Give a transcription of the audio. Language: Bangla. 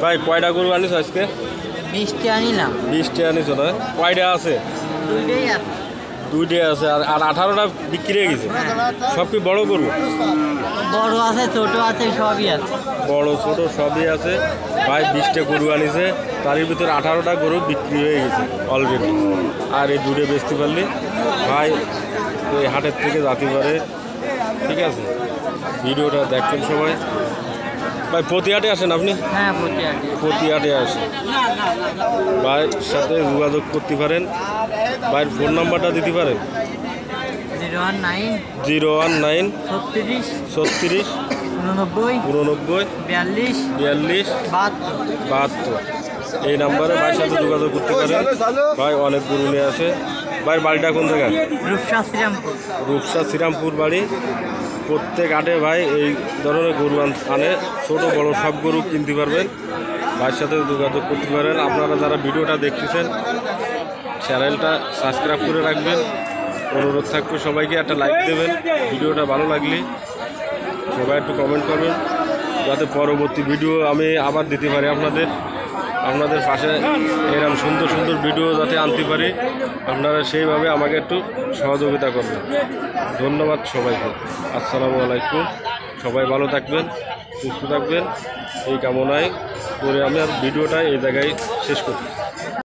ভাই কয়টা গরু আনিস আজকে? 20টা আনিলাম। 20টা আনিস না? কয়টা আছে? দুইটাই আছে। দুইটাই আছে আর 18টা বিক্রি হয়ে গেছে। সব কি বড় গরু? বড় আছে, ছোট আছে, সবই আছে। বড় ছোট সবই আছে। ভাই 20টা গরু আনিছে, তার ভিতরে 18টা গরু বিক্রি হয়ে গেছে অলরেডি। আর এই দুটো বেচতে পারলে ভাই এই হাটের থেকে যেতে পারে। ঠিক আছে, ভিডিওটা দেখবেন সবাই। ভাই প্রতি হাটে আসেন আপনি? হ্যাঁ, প্রতি হাটে। প্রতি হাটে আসেন, ভাইয়ের সাথে যোগাযোগ করতে পারেন। ভাইয়ের ফোন নাম্বারটা দিতে পারেন? 019 019 36 36 89 89 42 42 72। 72। এই নাম্বারে ভাইয়ের সাথে যোগাযোগ করতে পারেন। ভাই অনেক গরু নিয়ে আসে। ভাইয়ের বাড়িটা কোন জায়গায়? রূপসা শ্রীরামপুর। রূপসা শ্রীরামপুর বাড়ি। প্রত্যেক হাটে ভাই এই ধরনের গরু আনে, ছোটো বড় সব গরু কিনতে পারবেন। ভাইয়ের সাথে যোগাযোগ করতে পারেন। আপনারা যারা ভিডিওটা দেখতেছেন চ্যানেলটা সাবস্ক্রাইব করে রাখবেন। অনুরোধ থাকবে সবাইকে একটা লাইক দেবেন। ভিডিওটা ভালো লাগলে সবাই একটু কমেন্ট করবেন, যাতে পরবর্তী ভিডিও আমি আবার দিতে পারি আপনাদের পাশে এরকম সুন্দর সুন্দর ভিডিও যাতে আনতে পারি। আপনারা সেইভাবে আমাকে একটু সহযোগিতা করবেন। ধন্যবাদ সবাইকে। আসসালামু আলাইকুম। সবাই ভালো থাকবেন, সুস্থ থাকবেন এই কামনায় করে আমি আর ভিডিওটা এই জায়গায় শেষ করছি।